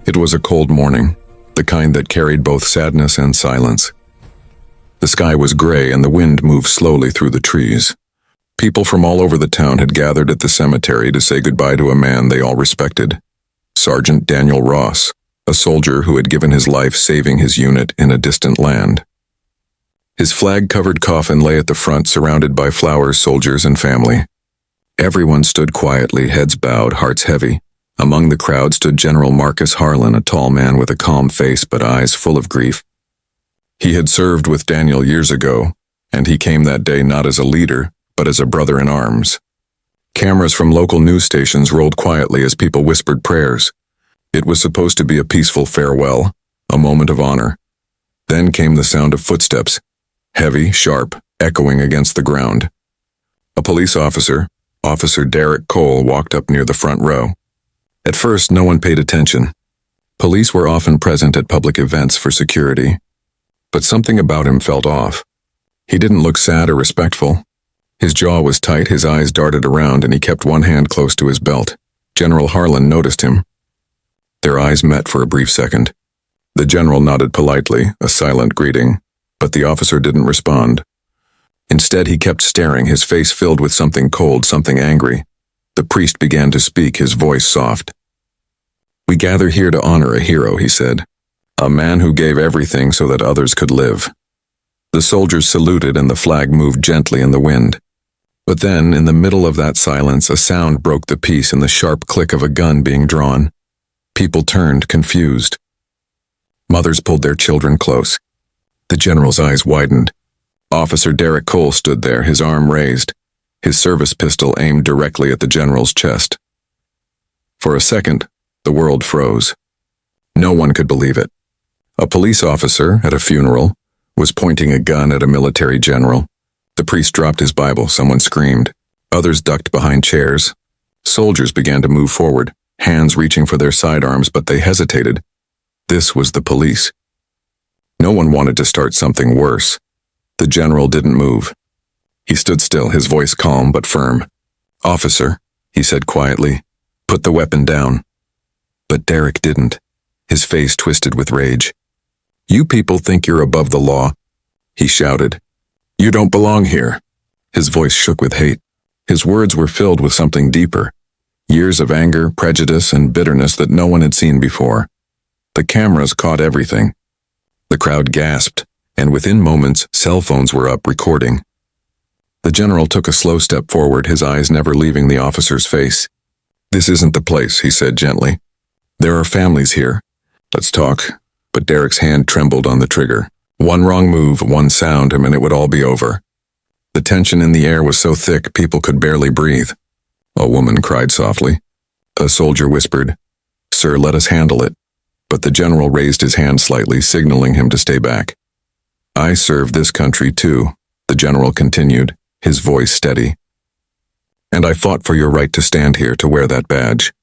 It was a cold morning, the kind that carried both sadness and silence. The sky was gray and the wind moved slowly through the trees. People from all over the town had gathered at the cemetery to say goodbye to a man they all respected, Sergeant Daniel Ross, a soldier who had given his life saving his unit in a distant land. His flag-covered coffin lay at the front, surrounded by flowers, soldiers, and family. Everyone stood quietly, heads bowed, hearts heavy. Among the crowd stood General Marcus Harlan, a tall man with a calm face but eyes full of grief. He had served with Daniel years ago, and he came that day not as a leader, but as a brother in arms. Cameras from local news stations rolled quietly as people whispered prayers. It was supposed to be a peaceful farewell, a moment of honor. Then came the sound of footsteps, heavy, sharp, echoing against the ground. A police officer, Officer Derek Cole, walked up near the front row. At first, no one paid attention. Police were often present at public events for security. But something about him felt off. He didn't look sad or respectful. His jaw was tight, his eyes darted around, and he kept one hand close to his belt. General Harlan noticed him. Their eyes met for a brief second. The general nodded politely, a silent greeting, but the officer didn't respond. Instead, he kept staring, his face filled with something cold, something angry. The priest began to speak, his voice soft. "We gather here to honor a hero," he said. "A man who gave everything so that others could live." The soldiers saluted and the flag moved gently in the wind. But then, in the middle of that silence, a sound broke the peace in the sharp click of a gun being drawn. People turned, confused. Mothers pulled their children close. The general's eyes widened. Officer Derek Cole stood there, his arm raised, his service pistol aimed directly at the general's chest. For a second, the world froze. No one could believe it. A police officer, at a funeral, was pointing a gun at a military general. The priest dropped his Bible, someone screamed. Others ducked behind chairs. Soldiers began to move forward, hands reaching for their sidearms, but they hesitated. This was the police. No one wanted to start something worse. The general didn't move. He stood still, his voice calm but firm. "Officer," he said quietly, "put the weapon down." But Derek didn't, his face twisted with rage. "You people think you're above the law," he shouted. "You don't belong here." His voice shook with hate. His words were filled with something deeper. Years of anger, prejudice, and bitterness that no one had seen before. The cameras caught everything. The crowd gasped, and within moments, cell phones were up recording. The general took a slow step forward, his eyes never leaving the officer's face. "This isn't the place," he said gently. "There are families here. Let's talk." But Derek's hand trembled on the trigger. One wrong move, one sound, and it would all be over. The tension in the air was so thick people could barely breathe. A woman cried softly. A soldier whispered, "Sir, let us handle it." But the general raised his hand slightly, signaling him to stay back. "I serve this country too," the general continued, his voice steady. "And I fought for your right to stand here, to wear that badge.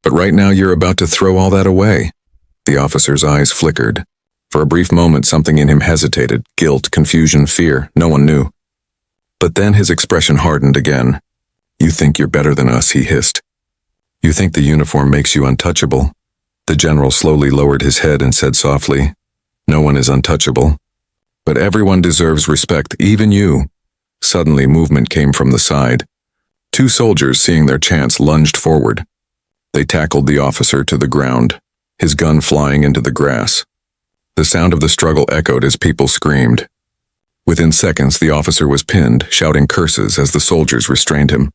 But right now you're about to throw all that away." The officer's eyes flickered. For a brief moment, something in him hesitated, guilt, confusion, fear, no one knew. But then his expression hardened again. "You think you're better than us," he hissed. "You think the uniform makes you untouchable." The general slowly lowered his head and said softly, "No one is untouchable. But everyone deserves respect, even you." Suddenly, movement came from the side. Two soldiers, seeing their chance, lunged forward. They tackled the officer to the ground, his gun flying into the grass. The sound of the struggle echoed as people screamed. Within seconds, the officer was pinned, shouting curses as the soldiers restrained him.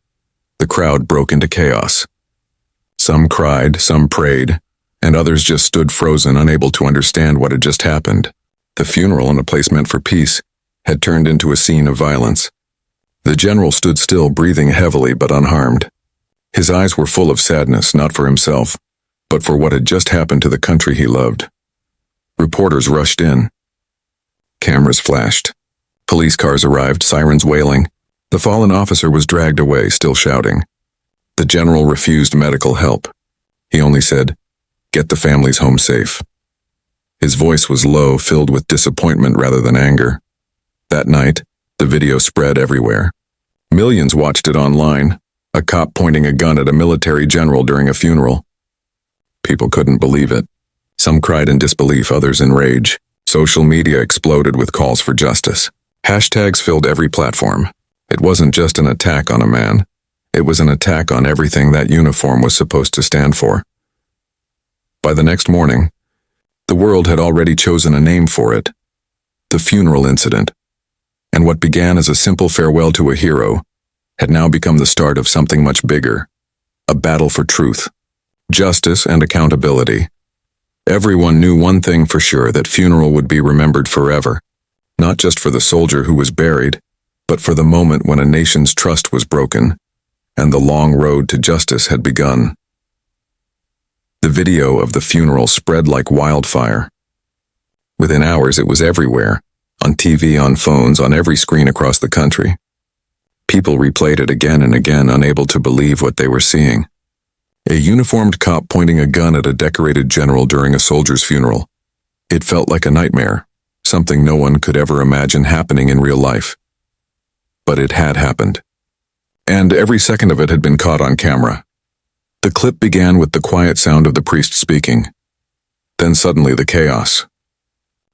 The crowd broke into chaos. Some cried, some prayed, and others just stood frozen, unable to understand what had just happened. The funeral, in a place meant for peace, had turned into a scene of violence. The general stood still, breathing heavily but unharmed. His eyes were full of sadness, not for himself, but for what had just happened to the country he loved. Reporters rushed in. Cameras flashed. Police cars arrived, sirens wailing. The fallen officer was dragged away, still shouting. The general refused medical help. He only said, "Get the families home safe." His voice was low, filled with disappointment rather than anger. That night, the video spread everywhere. Millions watched it online, a cop pointing a gun at a military general during a funeral. People couldn't believe it. Some cried in disbelief, others in rage. Social media exploded with calls for justice. Hashtags filled every platform. It wasn't just an attack on a man. It was an attack on everything that uniform was supposed to stand for. By the next morning, the world had already chosen a name for it: the funeral incident. And what began as a simple farewell to a hero had now become the start of something much bigger: a battle for truth, justice, and accountability. Everyone knew one thing for sure: that funeral would be remembered forever, not just for the soldier who was buried, but for the moment when a nation's trust was broken and the long road to justice had begun. The video of the funeral spread like wildfire. Within hours, it was everywhere, on TV, on phones, on every screen across the country. People replayed it again and again, unable to believe what they were seeing. A uniformed cop pointing a gun at a decorated general during a soldier's funeral. It felt like a nightmare, something no one could ever imagine happening in real life. But it had happened. And every second of it had been caught on camera. The clip began with the quiet sound of the priest speaking. Then suddenly the chaos.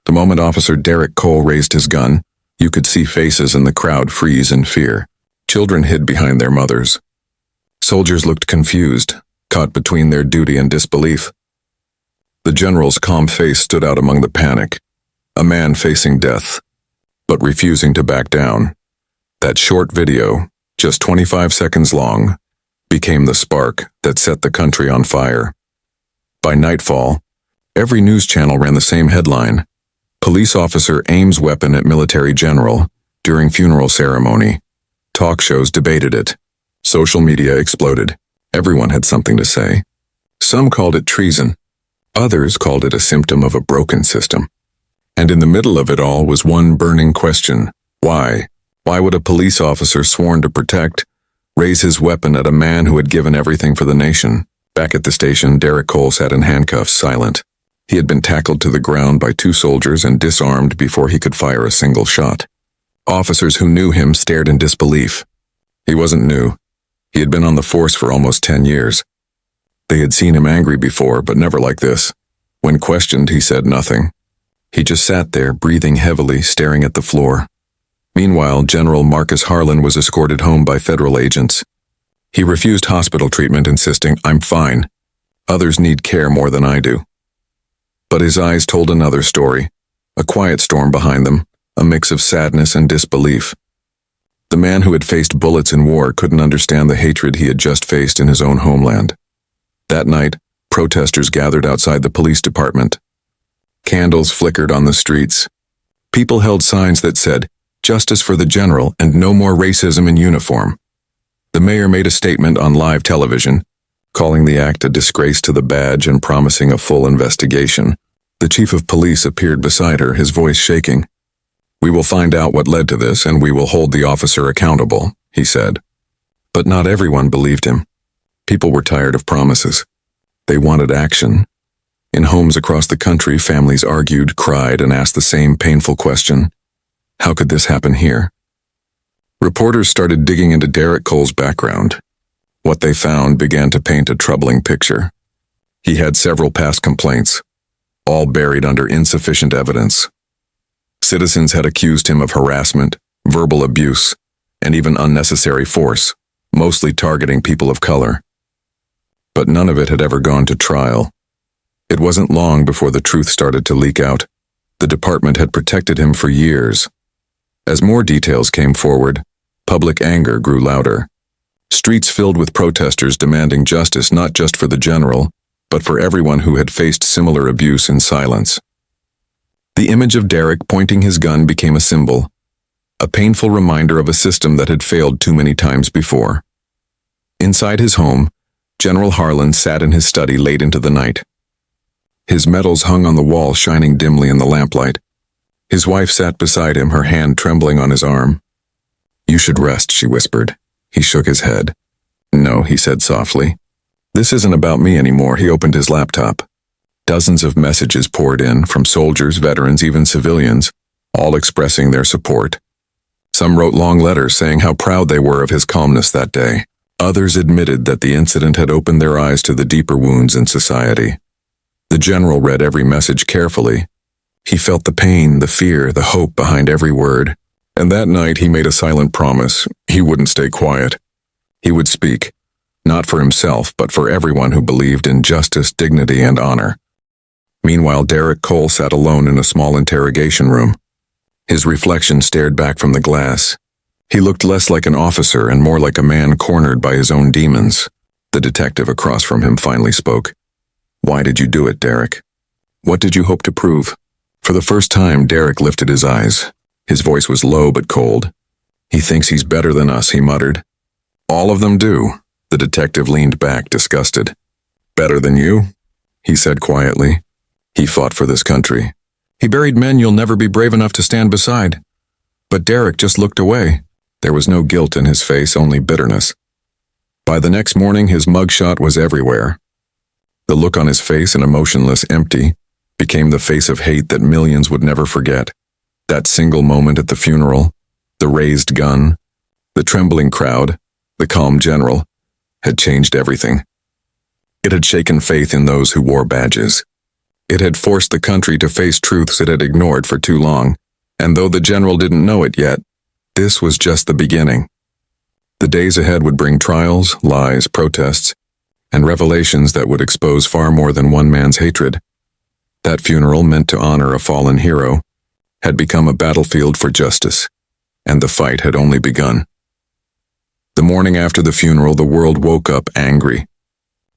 The moment Officer Derek Cole raised his gun, you could see faces in the crowd freeze in fear. Children hid behind their mothers. Soldiers looked confused, caught between their duty and disbelief. The general's calm face stood out among the panic, a man facing death, but refusing to back down. That short video, just 25 seconds long, became the spark that set the country on fire. By nightfall, every news channel ran the same headline: Police officer aims weapon at military general during funeral ceremony. Talk shows debated it. Social media exploded. Everyone had something to say. Some called it treason. Others called it a symptom of a broken system. And in the middle of it all was one burning question: why? Why would a police officer sworn to protect raise his weapon at a man who had given everything for the nation? Back at the station, Derek Cole sat in handcuffs, silent. He had been tackled to the ground by 2 soldiers and disarmed before he could fire a single shot. Officers who knew him stared in disbelief. He wasn't new. He had been on the force for almost 10 years. They had seen him angry before, but never like this. When questioned, he said nothing. He just sat there, breathing heavily, staring at the floor. Meanwhile, General Marcus Harlan was escorted home by federal agents. He refused hospital treatment, insisting, "I'm fine. Others need care more than I do." But his eyes told another story, a quiet storm behind them, a mix of sadness and disbelief. The man who had faced bullets in war couldn't understand the hatred he had just faced in his own homeland. That night, protesters gathered outside the police department. Candles flickered on the streets. People held signs that said, "Justice for the general and no more racism in uniform." The mayor made a statement on live television, calling the act a disgrace to the badge and promising a full investigation. The chief of police appeared beside her, his voice shaking. "We will find out what led to this, and we will hold the officer accountable," he said. But not everyone believed him. People were tired of promises. They wanted action. In homes across the country, families argued, cried, and asked the same painful question: how could this happen here? Reporters started digging into Derek Cole's background. What they found began to paint a troubling picture. He had several past complaints, all buried under insufficient evidence. Citizens had accused him of harassment, verbal abuse, and even unnecessary force, mostly targeting people of color. But none of it had ever gone to trial. It wasn't long before the truth started to leak out. The department had protected him for years. As more details came forward, public anger grew louder. Streets filled with protesters demanding justice not just for the general, but for everyone who had faced similar abuse in silence. The image of Derek pointing his gun became a symbol, a painful reminder of a system that had failed too many times before. Inside his home, General Harlan sat in his study late into the night. His medals hung on the wall, shining dimly in the lamplight. His wife sat beside him, her hand trembling on his arm. "You should rest," she whispered. He shook his head. "No," he said softly. "This isn't about me anymore." He opened his laptop. Dozens of messages poured in, from soldiers, veterans, even civilians, all expressing their support. Some wrote long letters saying how proud they were of his calmness that day. Others admitted that the incident had opened their eyes to the deeper wounds in society. The general read every message carefully. He felt the pain, the fear, the hope behind every word. And that night he made a silent promise. He wouldn't stay quiet. He would speak, not for himself, but for everyone who believed in justice, dignity, and honor. Meanwhile, Derek Cole sat alone in a small interrogation room. His reflection stared back from the glass. He looked less like an officer and more like a man cornered by his own demons. The detective across from him finally spoke. "Why did you do it, Derek? What did you hope to prove?" For the first time, Derek lifted his eyes. His voice was low but cold. "He thinks he's better than us," he muttered. "All of them do." The detective leaned back, disgusted. "Better than you?" he said quietly. "He fought for this country. He buried men you'll never be brave enough to stand beside." But Derek just looked away. There was no guilt in his face, only bitterness. By the next morning, his mugshot was everywhere. The look on his face, an emotionless, empty, became the face of hate that millions would never forget. That single moment at the funeral, the raised gun, the trembling crowd, the calm general, had changed everything. It had shaken faith in those who wore badges. It had forced the country to face truths it had ignored for too long, and though the general didn't know it yet, this was just the beginning. The days ahead would bring trials, lies, protests, and revelations that would expose far more than one man's hatred. That funeral, meant to honor a fallen hero, had become a battlefield for justice, and the fight had only begun. The morning after the funeral, the world woke up angry.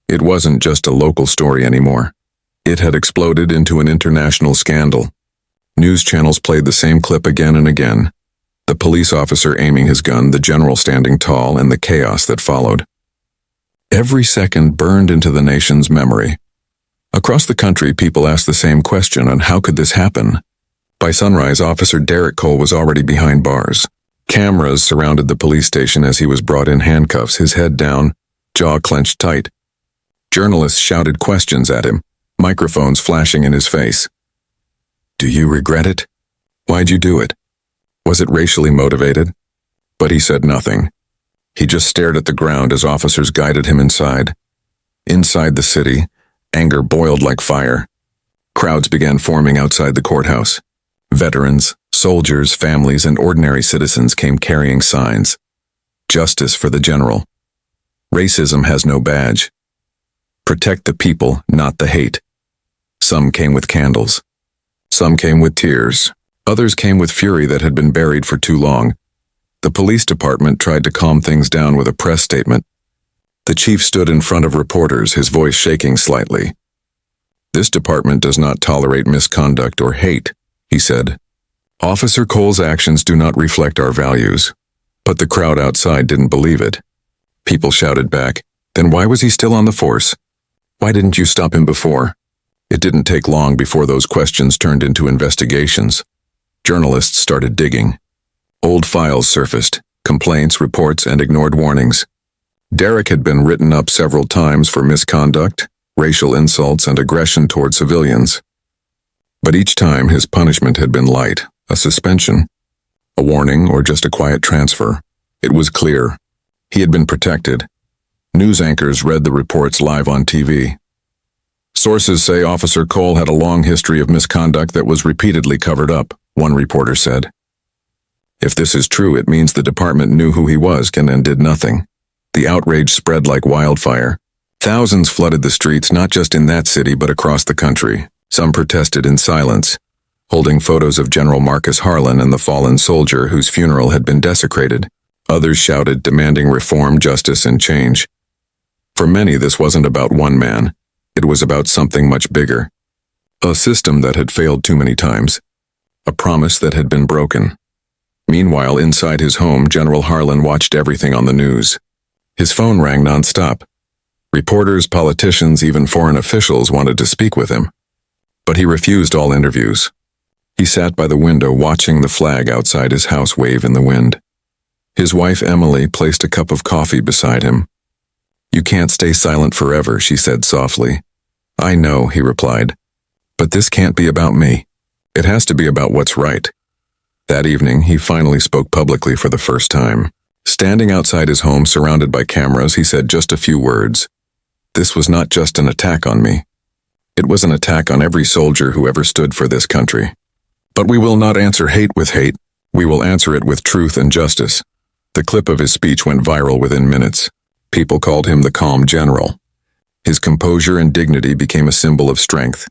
It wasn't just a local story anymore. It had exploded into an international scandal. News channels played the same clip again and again. The police officer aiming his gun, the general standing tall, and the chaos that followed. Every second burned into the nation's memory. Across the country, people asked the same question, and how could this happen? By sunrise, Officer Derek Cole was already behind bars. Cameras surrounded the police station as he was brought in handcuffs, his head down, jaw clenched tight. Journalists shouted questions at him, microphones flashing in his face. "Do you regret it? Why'd you do it? Was it racially motivated?" But he said nothing. He just stared at the ground as officers guided him inside. Inside the city, anger boiled like fire. Crowds began forming outside the courthouse. Veterans, soldiers, families, and ordinary citizens came carrying signs. Justice for the general. Racism has no badge. Protect the people, not the hate. Some came with candles. Some came with tears. Others came with fury that had been buried for too long. The police department tried to calm things down with a press statement. The chief stood in front of reporters, his voice shaking slightly. "This department does not tolerate misconduct or hate," he said. "Officer Cole's actions do not reflect our values." But the crowd outside didn't believe it. People shouted back, "Then why was he still on the force? Why didn't you stop him before?" It didn't take long before those questions turned into investigations. Journalists started digging. Old files surfaced, complaints, reports, and ignored warnings. Derek had been written up several times for misconduct, racial insults, and aggression toward civilians. But each time his punishment had been light, a suspension, a warning, or just a quiet transfer. It was clear. He had been protected. News anchors read the reports live on TV. "Sources say Officer Cole had a long history of misconduct that was repeatedly covered up," one reporter said. "If this is true, it means the department knew who he was and did nothing." The outrage spread like wildfire. Thousands flooded the streets, not just in that city but across the country. Some protested in silence, holding photos of General Marcus Harlan and the fallen soldier whose funeral had been desecrated. Others shouted, demanding reform, justice, and change. For many, this wasn't about one man. It was about something much bigger. A system that had failed too many times. A promise that had been broken. Meanwhile, inside his home, General Harlan watched everything on the news. His phone rang nonstop. Reporters, politicians, even foreign officials wanted to speak with him. But he refused all interviews. He sat by the window watching the flag outside his house wave in the wind. His wife, Emily, placed a cup of coffee beside him. "You can't stay silent forever," she said softly. "I know," he replied. "But this can't be about me. It has to be about what's right." That evening, he finally spoke publicly for the first time. Standing outside his home surrounded by cameras, he said just a few words. "This was not just an attack on me. It was an attack on every soldier who ever stood for this country. But we will not answer hate with hate. We will answer it with truth and justice. The clip of his speech went viral within minutes. People called him the calm general. His composure and dignity became a symbol of strength,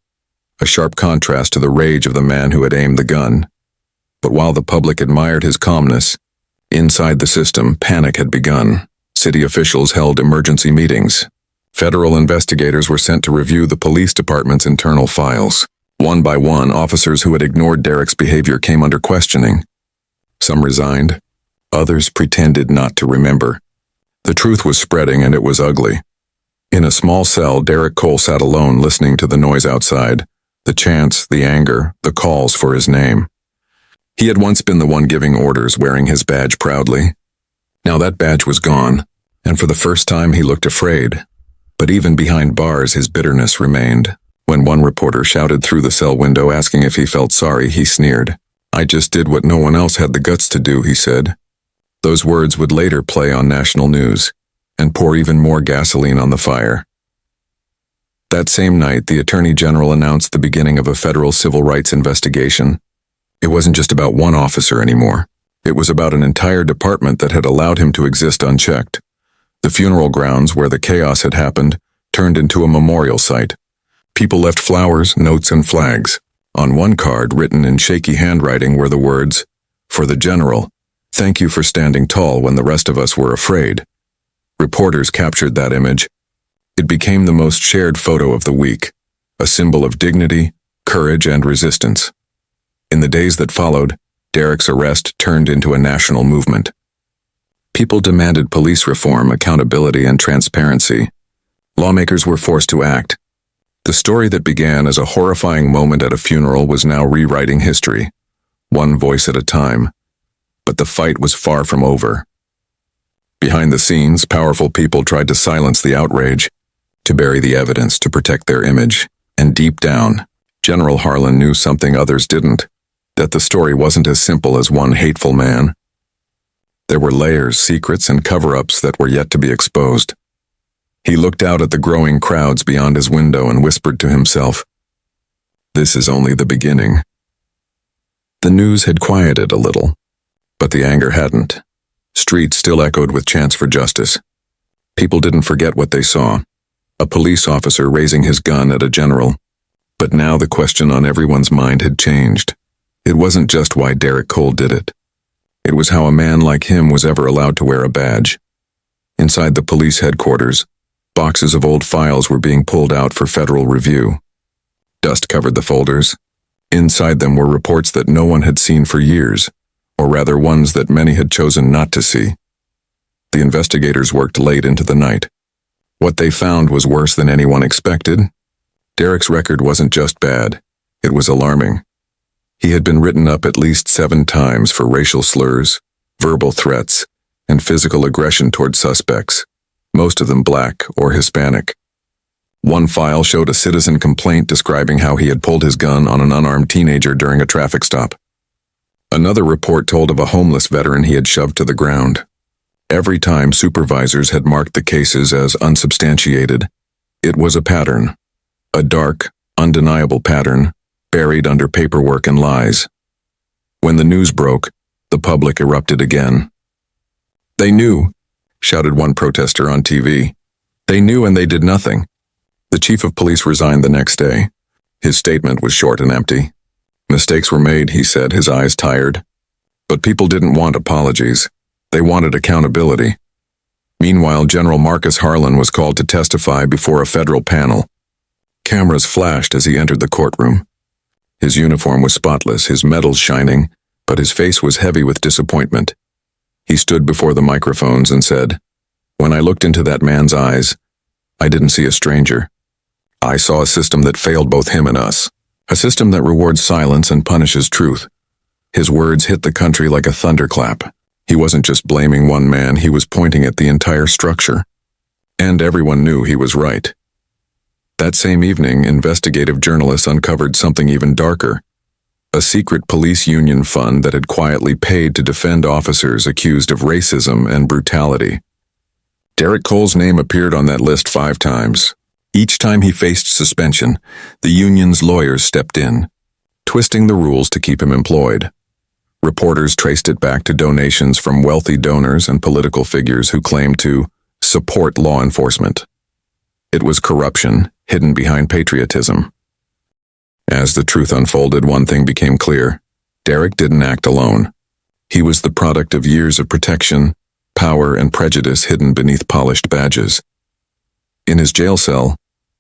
a sharp contrast to the rage of the man who had aimed the gun. But while the public admired his calmness, inside the system, panic had begun. City officials held emergency meetings. Federal investigators were sent to review the police department's internal files. One by one, officers who had ignored Derek's behavior came under questioning. Some resigned. Others pretended not to remember. The truth was spreading, and it was ugly. In a small cell, Derek Cole sat alone, listening to the noise outside, the chants, the anger, the calls for his name. He had once been the one giving orders, wearing his badge proudly. Now that badge was gone, and for the first time he looked afraid. But even behind bars, his bitterness remained. When one reporter shouted through the cell window asking if he felt sorry, he sneered. "I just did what no one else had the guts to do," he said. Those words would later play on national news and pour even more gasoline on the fire. That same night, the Attorney General announced the beginning of a federal civil rights investigation. It wasn't just about one officer anymore. It was about an entire department that had allowed him to exist unchecked. The funeral grounds where the chaos had happened turned into a memorial site. People left flowers, notes, and flags. On one card, written in shaky handwriting, were the words, "For the General, thank you for standing tall when the rest of us were afraid." Reporters captured that image. It became the most shared photo of the week, a symbol of dignity, courage, and resistance. In the days that followed, Derek's arrest turned into a national movement. People demanded police reform, accountability, and transparency. Lawmakers were forced to act. The story that began as a horrifying moment at a funeral was now rewriting history, one voice at a time. But the fight was far from over. Behind the scenes, powerful people tried to silence the outrage, to bury the evidence, to protect their image. And deep down, General Harlan knew something others didn't, that the story wasn't as simple as one hateful man. There were layers, secrets, and cover-ups that were yet to be exposed. He looked out at the growing crowds beyond his window and whispered to himself, "This is only the beginning." The news had quieted a little, but the anger hadn't. Streets still echoed with chants for justice. People didn't forget what they saw. A police officer raising his gun at a general. But now the question on everyone's mind had changed. It wasn't just why Derek Cole did it. It was how a man like him was ever allowed to wear a badge. Inside the police headquarters, boxes of old files were being pulled out for federal review. Dust covered the folders. Inside them were reports that no one had seen for years, or rather ones that many had chosen not to see. The investigators worked late into the night. What they found was worse than anyone expected. Derek's record wasn't just bad, it was alarming. He had been written up at least 7 times for racial slurs, verbal threats, and physical aggression toward suspects, most of them black or Hispanic. One file showed a citizen complaint describing how he had pulled his gun on an unarmed teenager during a traffic stop. Another report told of a homeless veteran he had shoved to the ground. Every time, supervisors had marked the cases as unsubstantiated. It was a pattern, a dark, undeniable pattern, buried under paperwork and lies. When the news broke, the public erupted again. "They knew," shouted one protester on TV. "They knew and they did nothing." The chief of police resigned the next day. His statement was short and empty. "Mistakes were made," he said, his eyes tired. But people didn't want apologies. They wanted accountability. Meanwhile, General Marcus Harlan was called to testify before a federal panel. Cameras flashed as he entered the courtroom. His uniform was spotless, his medals shining, but his face was heavy with disappointment. He stood before the microphones and said, "When I looked into that man's eyes, I didn't see a stranger. I saw a system that failed both him and us, a system that rewards silence and punishes truth." His words hit the country like a thunderclap. He wasn't just blaming one man, he was pointing at the entire structure. And everyone knew he was right. That same evening, investigative journalists uncovered something even darker. A secret police union fund that had quietly paid to defend officers accused of racism and brutality. Derek Cole's name appeared on that list 5 times. Each time he faced suspension, the union's lawyers stepped in, twisting the rules to keep him employed. Reporters traced it back to donations from wealthy donors and political figures who claimed to support law enforcement. It was corruption hidden behind patriotism. As the truth unfolded, one thing became clear. Derek didn't act alone. He was the product of years of protection, power, and prejudice hidden beneath polished badges. In his jail cell,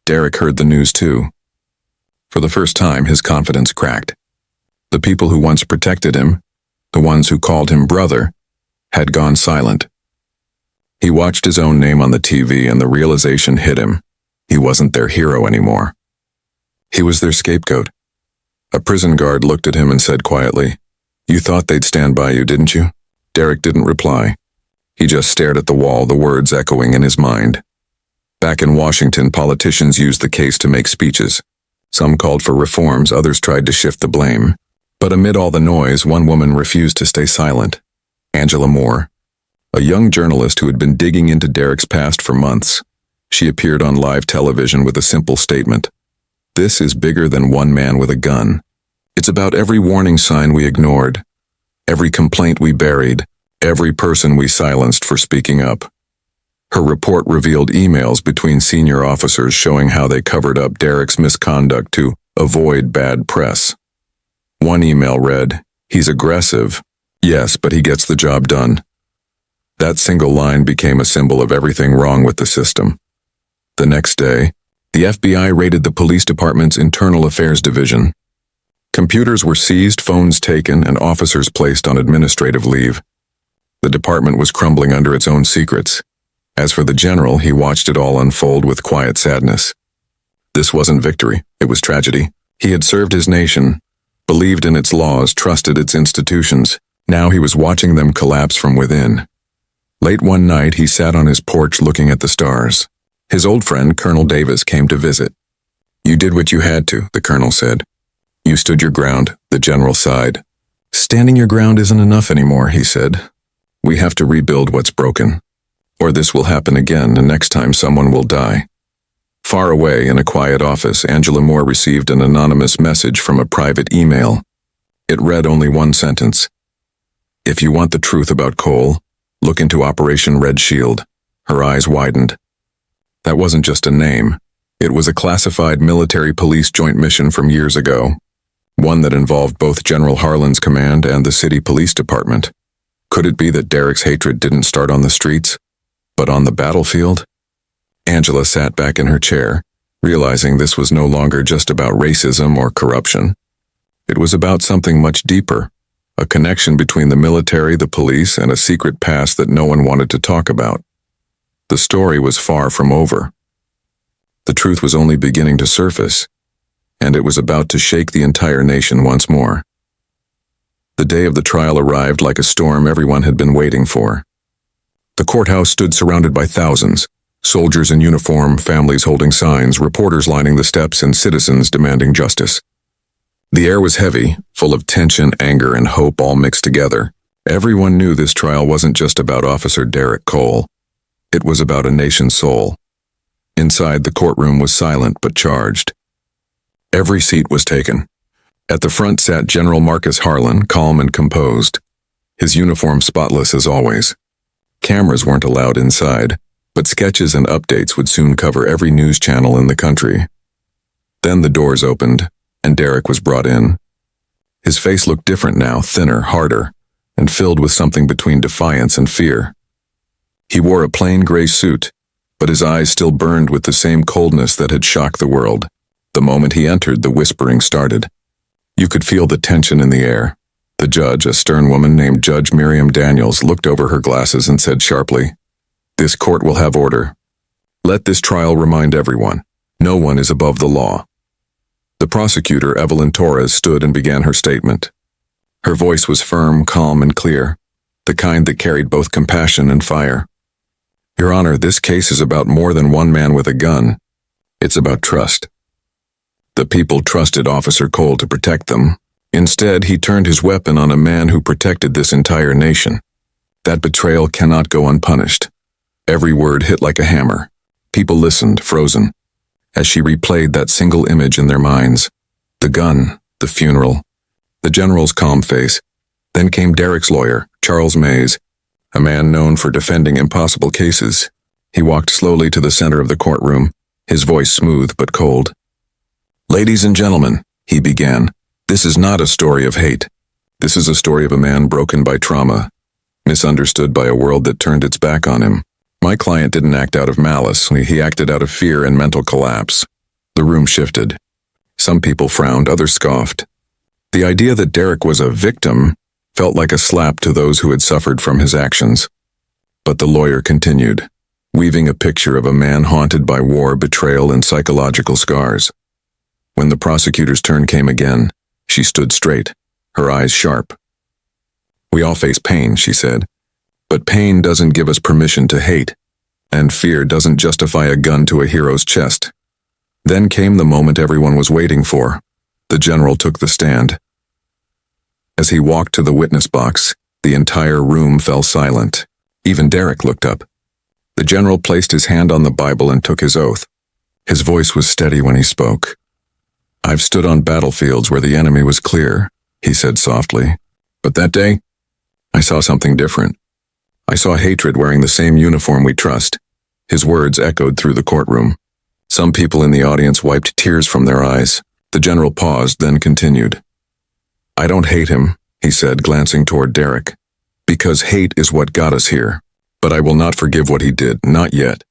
Derek heard the news too. For the first time, his confidence cracked. The people who once protected him, the ones who called him brother, had gone silent. He watched his own name on the TV and the realization hit him. He wasn't their hero anymore. He was their scapegoat. A prison guard looked at him and said quietly, "You thought they'd stand by you, didn't you?" Derek didn't reply. He just stared at the wall, the words echoing in his mind. Back in Washington, politicians used the case to make speeches. Some called for reforms, others tried to shift the blame. But amid all the noise, one woman refused to stay silent. Angela Moore, a young journalist who had been digging into Derek's past for months. She appeared on live television with a simple statement. "This is bigger than one man with a gun. It's about every warning sign we ignored, every complaint we buried, every person we silenced for speaking up." Her report revealed emails between senior officers showing how they covered up Derek's misconduct to avoid bad press. One email read, "He's aggressive, yes, but he gets the job done." That single line became a symbol of everything wrong with the system. The next day, the FBI raided the police department's internal affairs division. Computers were seized, phones taken, and officers placed on administrative leave. The department was crumbling under its own secrets. As for the general, he watched it all unfold with quiet sadness. This wasn't victory, it was tragedy. He had served his nation, believed in its laws, trusted its institutions. Now he was watching them collapse from within. Late one night, he sat on his porch looking at the stars. His old friend, Colonel Davis, came to visit. "You did what you had to," the colonel said. "You stood your ground," the general sighed. "Standing your ground isn't enough anymore," he said. "We have to rebuild what's broken. Or this will happen again, and next time someone will die." Far away, in a quiet office, Angela Moore received an anonymous message from a private email. It read only one sentence. "If you want the truth about Cole, look into Operation Red Shield." Her eyes widened. That wasn't just a name. It was a classified military police joint mission from years ago, one that involved both General Harlan's command and the city police department. Could it be that Derek's hatred didn't start on the streets, but on the battlefield? Angela sat back in her chair, realizing this was no longer just about racism or corruption. It was about something much deeper, a connection between the military, the police, and a secret past that no one wanted to talk about. The story was far from over. The truth was only beginning to surface, and it was about to shake the entire nation once more. The day of the trial arrived like a storm everyone had been waiting for. The courthouse stood surrounded by thousands, soldiers in uniform, families holding signs, reporters lining the steps, and citizens demanding justice. The air was heavy, full of tension, anger, and hope all mixed together. Everyone knew this trial wasn't just about Officer Derek Cole. It was about a nation's soul. Inside, the courtroom was silent but charged. Every seat was taken. At the front sat General Marcus Harlan, calm and composed, his uniform spotless as always. Cameras weren't allowed inside, but sketches and updates would soon cover every news channel in the country. Then the doors opened, and Derek was brought in. His face looked different now, thinner, harder, and filled with something between defiance and fear. He wore a plain gray suit, but his eyes still burned with the same coldness that had shocked the world. The moment he entered, the whispering started. You could feel the tension in the air. The judge, a stern woman named Judge Miriam Daniels, looked over her glasses and said sharply, "This court will have order. Let this trial remind everyone, no one is above the law." The prosecutor, Evelyn Torres, stood and began her statement. Her voice was firm, calm, and clear, the kind that carried both compassion and fire. "Your Honor, this case is about more than one man with a gun. It's about trust. The people trusted Officer Cole to protect them. Instead, he turned his weapon on a man who protected this entire nation. That betrayal cannot go unpunished." Every word hit like a hammer. People listened, frozen. as she replayed that single image in their minds. The gun, the funeral, the general's calm face. Then came Derek's lawyer, Charles Mays, a man known for defending impossible cases. He walked slowly to the center of the courtroom, his voice smooth but cold. "Ladies and gentlemen," he began, "this is not a story of hate. This is a story of a man broken by trauma, misunderstood by a world that turned its back on him. My client didn't act out of malice, he acted out of fear and mental collapse." The room shifted. Some people frowned, others scoffed. The idea that Derek was a victim felt like a slap to those who had suffered from his actions. But the lawyer continued, weaving a picture of a man haunted by war, betrayal, and psychological scars. When the prosecutor's turn came again, she stood straight, her eyes sharp. "We all face pain," she said, "but pain doesn't give us permission to hate, and fear doesn't justify a gun to a hero's chest." Then came the moment everyone was waiting for. The general took the stand. As he walked to the witness box, the entire room fell silent. Even Derek looked up. The general placed his hand on the Bible and took his oath. His voice was steady when he spoke. "I've stood on battlefields where the enemy was clear," he said softly. "But that day, I saw something different. I saw hatred wearing the same uniform we trust." His words echoed through the courtroom. Some people in the audience wiped tears from their eyes. The general paused, then continued. "I don't hate him," he said, glancing toward Derek, "because hate is what got us here. But I will not forgive what he did, not yet.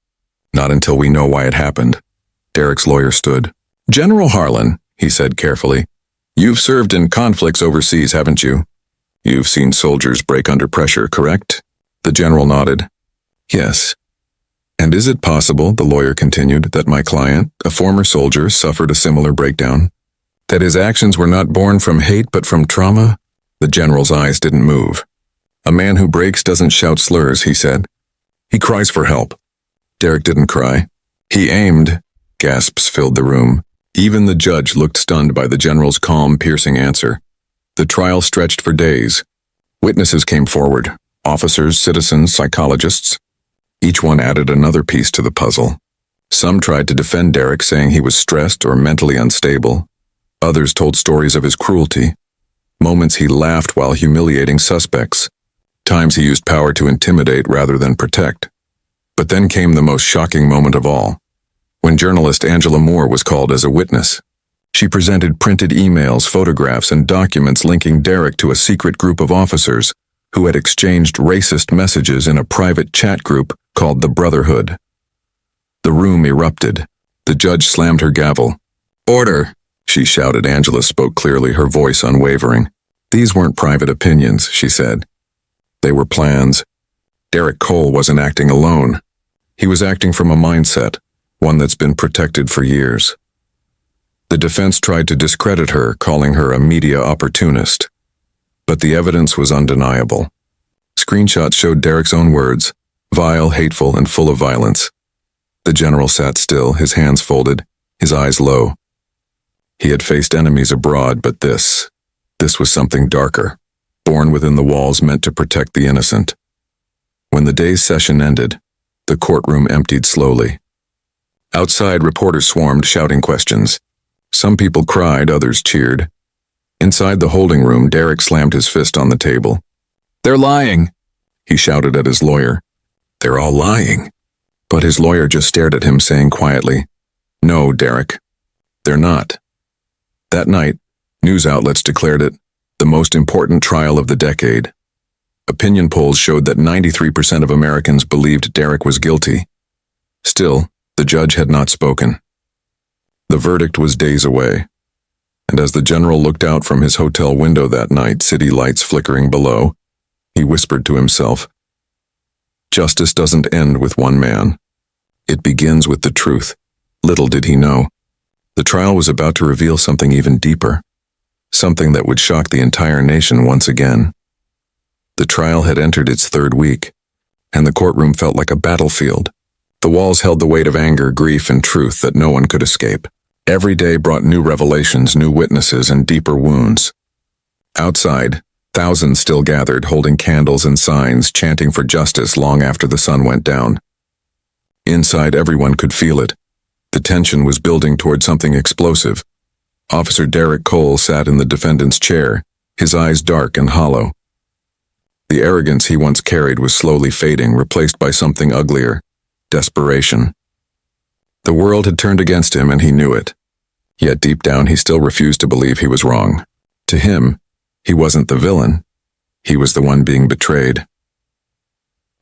Not until we know why it happened." Derek's lawyer stood. "General Harlan," he said carefully, "you've served in conflicts overseas, haven't you? You've seen soldiers break under pressure, correct?" The general nodded. "Yes." "And is it possible," the lawyer continued, "that my client, a former soldier, suffered a similar breakdown? That his actions were not born from hate but from trauma?" The general's eyes didn't move. "A man who breaks doesn't shout slurs," he said. "He cries for help." Derek didn't cry. "He aimed." Gasps filled the room. Even the judge looked stunned by the general's calm, piercing answer. The trial stretched for days. Witnesses came forward. Officers, citizens, psychologists. Each one added another piece to the puzzle. Some tried to defend Derek, saying he was stressed or mentally unstable. Others told stories of his cruelty. Moments he laughed while humiliating suspects. Times he used power to intimidate rather than protect. But then came the most shocking moment of all. When journalist Angela Moore was called as a witness. She presented printed emails, photographs, and documents linking Derek to a secret group of officers who had exchanged racist messages in a private chat group called the Brotherhood. The room erupted. The judge slammed her gavel. "Order!" she shouted. Angela spoke clearly, her voice unwavering. "These weren't private opinions," she said. "They were plans. Derek Cole wasn't acting alone. He was acting from a mindset, one that's been protected for years." The defense tried to discredit her, calling her a media opportunist. But the evidence was undeniable. Screenshots showed Derek's own words, vile, hateful, and full of violence. The general sat still, his hands folded, his eyes low. He had faced enemies abroad, but this was something darker, born within the walls meant to protect the innocent. When the day's session ended, the courtroom emptied slowly. Outside, reporters swarmed, shouting questions. Some people cried, others cheered. Inside the holding room, Derek slammed his fist on the table. "They're lying," he shouted at his lawyer. "They're all lying." But his lawyer just stared at him, saying quietly, "No, Derek, they're not." That night, news outlets declared it the most important trial of the decade. Opinion polls showed that 93% of Americans believed Derek was guilty. Still, the judge had not spoken. The verdict was days away, and as the general looked out from his hotel window that night, city lights flickering below, he whispered to himself, "Justice doesn't end with one man. It begins with the truth." Little did he know, the trial was about to reveal something even deeper, something that would shock the entire nation once again. The trial had entered its third week, and the courtroom felt like a battlefield. The walls held the weight of anger, grief, and truth that no one could escape. Every day brought new revelations, new witnesses, and deeper wounds. Outside, thousands still gathered, holding candles and signs, chanting for justice long after the sun went down. Inside, everyone could feel it. The tension was building toward something explosive. Officer Derek Cole sat in the defendant's chair, his eyes dark and hollow. The arrogance he once carried was slowly fading, replaced by something uglier: desperation. The world had turned against him, and he knew it. Yet deep down he still refused to believe he was wrong. To him, he wasn't the villain. He was the one being betrayed.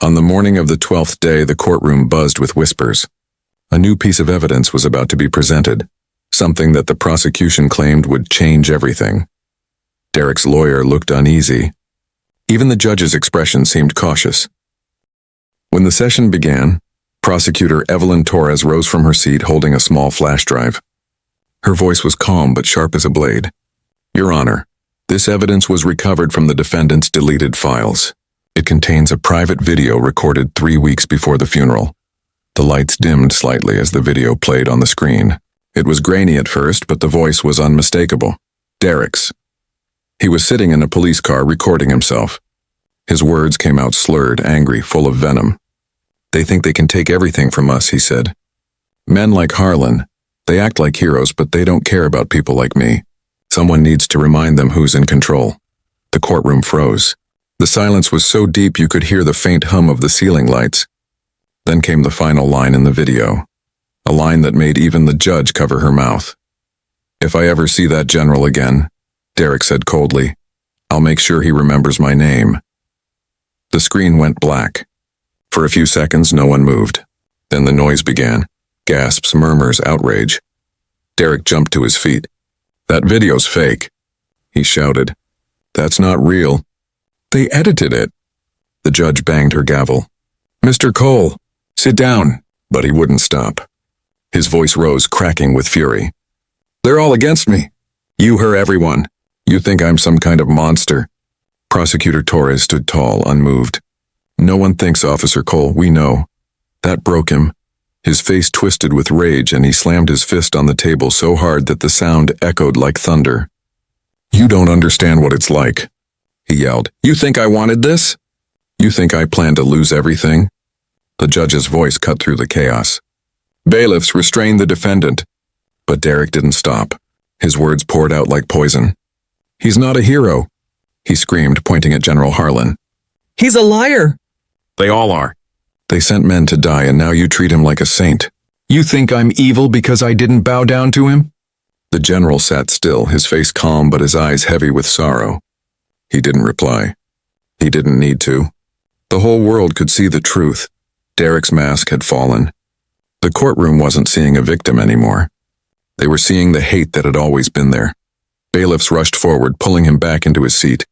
On the morning of the 12th day, the courtroom buzzed with whispers. A new piece of evidence was about to be presented, something that the prosecution claimed would change everything. Derek's lawyer looked uneasy. Even the judge's expression seemed cautious. When the session began, Prosecutor Evelyn Torres rose from her seat holding a small flash drive. Her voice was calm but sharp as a blade. "Your Honor, this evidence was recovered from the defendant's deleted files. It contains a private video recorded 3 weeks before the funeral." The lights dimmed slightly as the video played on the screen. It was grainy at first, but the voice was unmistakable. Derek's. He was sitting in a police car recording himself. His words came out slurred, angry, full of venom. "They think they can take everything from us," he said. "Men like Harlan, they act like heroes, but they don't care about people like me. Someone needs to remind them who's in control." The courtroom froze. The silence was so deep you could hear the faint hum of the ceiling lights. Then came the final line in the video, a line that made even the judge cover her mouth. "If I ever see that general again," Derek said coldly, "I'll make sure he remembers my name." The screen went black. For a few seconds, no one moved. Then the noise began. Gasps, murmurs, outrage. Derek jumped to his feet. "That video's fake," he shouted. "That's not real. They edited it." The judge banged her gavel. "Mr. Cole, sit down." But he wouldn't stop. His voice rose, cracking with fury. "They're all against me. You, her, everyone. You think I'm some kind of monster." Prosecutor Torres stood tall, unmoved. "No one thinks, Officer Cole, we know." That broke him. His face twisted with rage, and he slammed his fist on the table so hard that the sound echoed like thunder. "You don't understand what it's like," he yelled. "You think I wanted this? You think I planned to lose everything?" The judge's voice cut through the chaos. "Bailiffs, restrain the defendant." But Derek didn't stop. His words poured out like poison. "He's not a hero," he screamed, pointing at General Harlan. "He's a liar." "They all are. They sent men to die, and now you treat him like a saint. You think I'm evil because I didn't bow down to him?" The general sat still, his face calm but his eyes heavy with sorrow. He didn't reply. He didn't need to. The whole world could see the truth. Derek's mask had fallen. The courtroom wasn't seeing a victim anymore. They were seeing the hate that had always been there. Bailiffs rushed forward, pulling him back into his seat.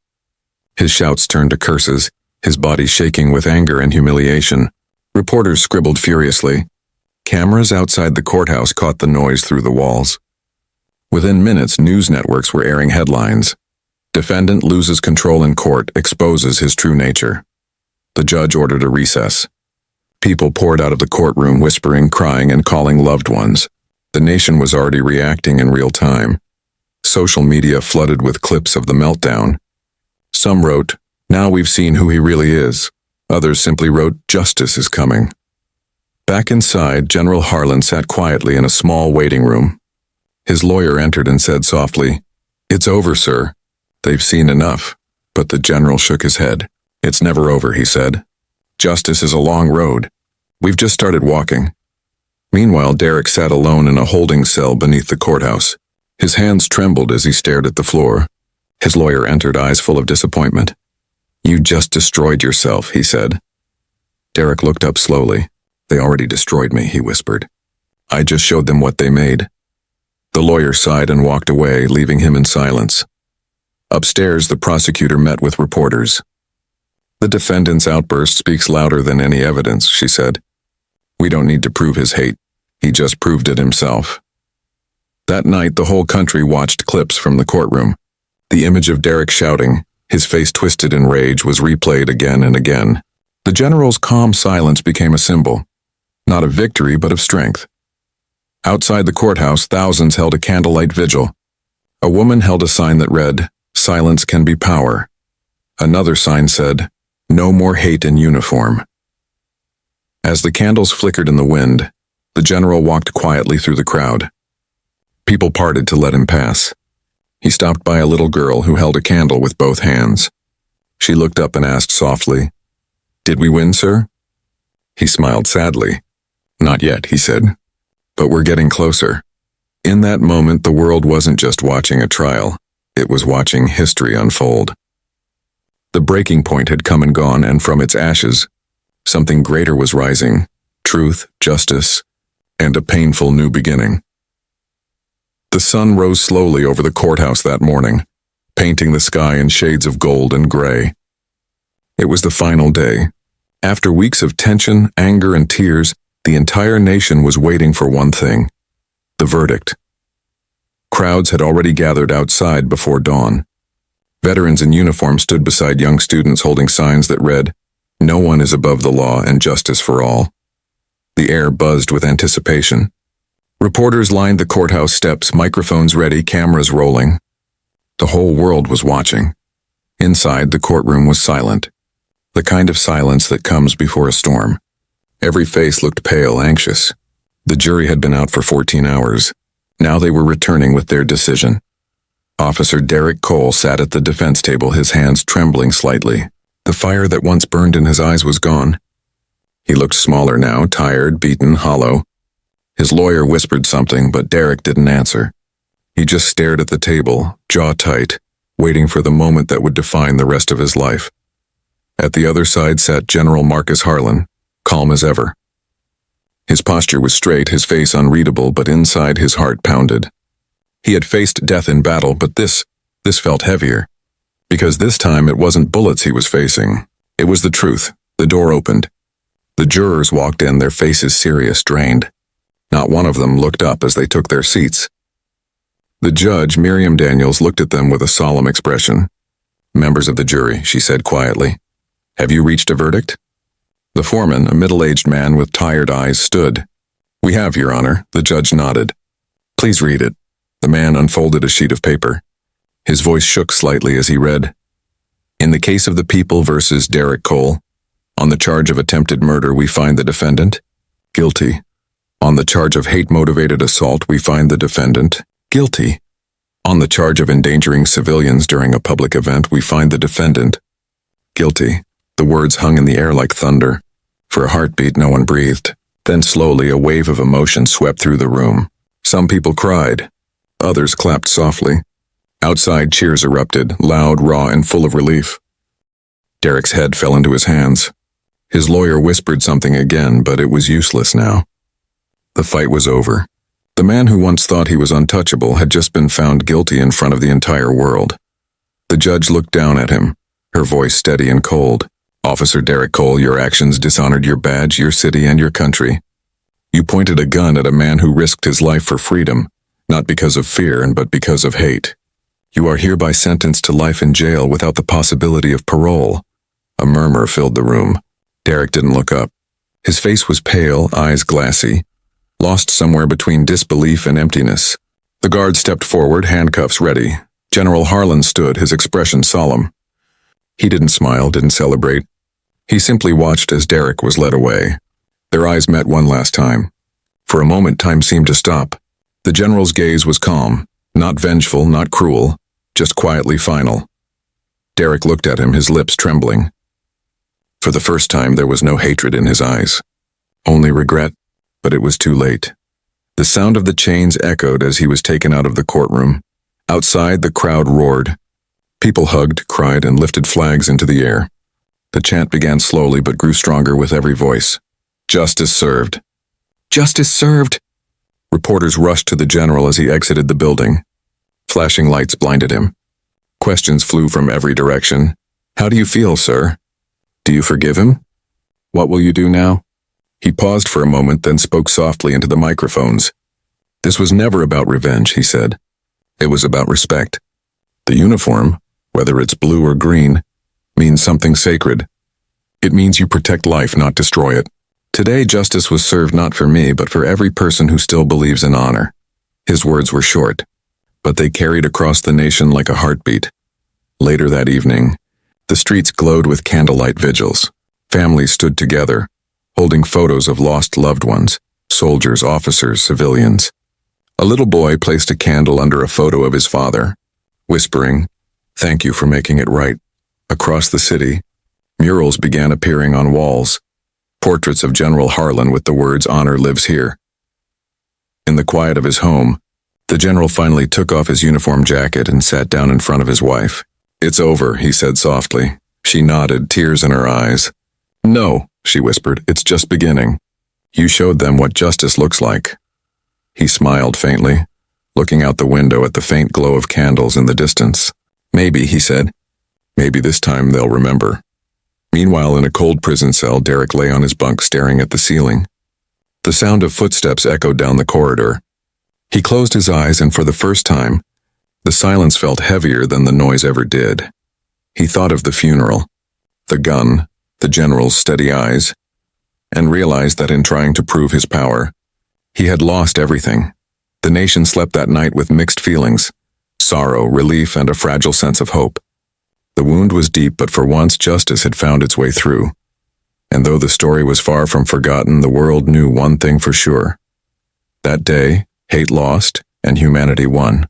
His shouts turned to curses, his body shaking with anger and humiliation. Reporters scribbled furiously. Cameras outside the courthouse caught the noise through the walls. Within minutes, news networks were airing headlines. "Defendant loses control in court, exposes his true nature." The judge ordered a recess. People poured out of the courtroom, whispering, crying, and calling loved ones. The nation was already reacting in real time. Social media flooded with clips of the meltdown. Some wrote, "Now we've seen who he really is." Others simply wrote, "Justice is coming." Back inside, General Harlan sat quietly in a small waiting room. His lawyer entered and said softly, "It's over, sir. They've seen enough." But the general shook his head. "It's never over," he said. "Justice is a long road. We've just started walking." Meanwhile, Derek sat alone in a holding cell beneath the courthouse. His hands trembled as he stared at the floor. His lawyer entered, eyes full of disappointment. "You just destroyed yourself," he said. Derek looked up slowly. "They already destroyed me," he whispered. "I just showed them what they made." The lawyer sighed and walked away, leaving him in silence. Upstairs, the prosecutor met with reporters. "The defendant's outburst speaks louder than any evidence," she said. "We don't need to prove his hate. He just proved it himself." That night, the whole country watched clips from the courtroom. The image of Derek shouting, his face twisted in rage, was replayed again and again. The general's calm silence became a symbol, not of victory but of strength. Outside the courthouse, thousands held a candlelight vigil. A woman held a sign that read, "Silence can be power." Another sign said, "No more hate in uniform." As the candles flickered in the wind, The general walked quietly through the crowd. People parted to let him pass. He stopped by a little girl who held a candle with both hands. She looked up and asked softly, "Did we win, sir?" He smiled sadly. "Not yet," he said. "But we're getting closer." In that moment, the world wasn't just watching a trial. It was watching history unfold. The breaking point had come and gone, and from its ashes, something greater was rising: truth, justice, and a painful new beginning. The sun rose slowly over the courthouse that morning, painting the sky in shades of gold and gray. It was the final day. After weeks of tension, anger, and tears, the entire nation was waiting for one thing: the verdict. Crowds had already gathered outside before dawn. Veterans in uniform stood beside young students holding signs that read, "No one is above the law and justice for all." The air buzzed with anticipation. Reporters lined the courthouse steps, microphones ready, cameras rolling. The whole world was watching. Inside, the courtroom was silent. The kind of silence that comes before a storm. Every face looked pale, anxious. The jury had been out for 14 hours. Now they were returning with their decision. Officer Derek Cole sat at the defense table, his hands trembling slightly. The fire that once burned in his eyes was gone. He looked smaller now, tired, beaten, hollow. His lawyer whispered something, but Derek didn't answer. He just stared at the table, jaw tight, waiting for the moment that would define the rest of his life. At the other side sat General Marcus Harlan, calm as ever. His posture was straight, his face unreadable, but inside his heart pounded. He had faced death in battle, but this felt heavier. Because this time it wasn't bullets he was facing. It was the truth. The door opened. The jurors walked in, their faces serious, drained. Not one of them looked up as they took their seats. The judge, Miriam Daniels, looked at them with a solemn expression. "Members of the jury," she said quietly, "have you reached a verdict?" The foreman, a middle-aged man with tired eyes, stood. "We have, Your Honor," the judge nodded. "Please read it." The man unfolded a sheet of paper. His voice shook slightly as he read, "In the case of the People versus Derek Cole, on the charge of attempted murder, we find the defendant guilty. On the charge of hate-motivated assault, we find the defendant guilty. On the charge of endangering civilians during a public event, we find the defendant guilty." The words hung in the air like thunder. For a heartbeat, no one breathed. Then slowly, a wave of emotion swept through the room. Some people cried. Others clapped softly. Outside, cheers erupted, loud, raw, and full of relief. Derek's head fell into his hands. His lawyer whispered something again, but it was useless now. The fight was over. The man who once thought he was untouchable had just been found guilty in front of the entire world. The judge looked down at him, her voice steady and cold. "Officer Derek Cole, your actions dishonored your badge, your city, and your country. You pointed a gun at a man who risked his life for freedom, not because of fear, but because of hate. You are hereby sentenced to life in jail without the possibility of parole." A murmur filled the room. Derek didn't look up. His face was pale, eyes glassy, lost somewhere between disbelief and emptiness. The guard stepped forward, handcuffs ready. General Harlan stood, his expression solemn. He didn't smile, didn't celebrate. He simply watched as Derek was led away. Their eyes met one last time. For a moment, time seemed to stop. The general's gaze was calm, not vengeful, not cruel, just quietly final. Derek looked at him, his lips trembling. For the first time, there was no hatred in his eyes. Only regret, but it was too late. The sound of the chains echoed as he was taken out of the courtroom. Outside, the crowd roared. People hugged, cried, and lifted flags into the air. The chant began slowly but grew stronger with every voice. "Justice served. Justice served!" Reporters rushed to the general as he exited the building. Flashing lights blinded him. Questions flew from every direction. "How do you feel, sir? Do you forgive him? What will you do now?" He paused for a moment, then spoke softly into the microphones. "This was never about revenge," he said. "It was about respect. The uniform, whether it's blue or green, means something sacred. It means you protect life, not destroy it. Today, justice was served not for me, but for every person who still believes in honor." His words were short, but they carried across the nation like a heartbeat. Later that evening, the streets glowed with candlelight vigils. Families stood together, holding photos of lost loved ones, soldiers, officers, civilians. A little boy placed a candle under a photo of his father, whispering, "Thank you for making it right." Across the city, murals began appearing on walls, portraits of General Harlan with the words, "Honor lives here." In the quiet of his home, the general finally took off his uniform jacket and sat down in front of his wife. "It's over," he said softly. She nodded, tears in her eyes. "No," she whispered, "it's just beginning. You showed them what justice looks like." He smiled faintly, looking out the window at the faint glow of candles in the distance. "Maybe," he said. "Maybe this time they'll remember." Meanwhile, in a cold prison cell, Derek lay on his bunk staring at the ceiling. The sound of footsteps echoed down the corridor. He closed his eyes, and for the first time, the silence felt heavier than the noise ever did. He thought of the funeral, the gun, the general's steady eyes, and realized that in trying to prove his power, he had lost everything. The nation slept that night with mixed feelings, sorrow, relief, and a fragile sense of hope. The wound was deep, but for once justice had found its way through. And though the story was far from forgotten, the world knew one thing for sure. That day, hate lost and humanity won.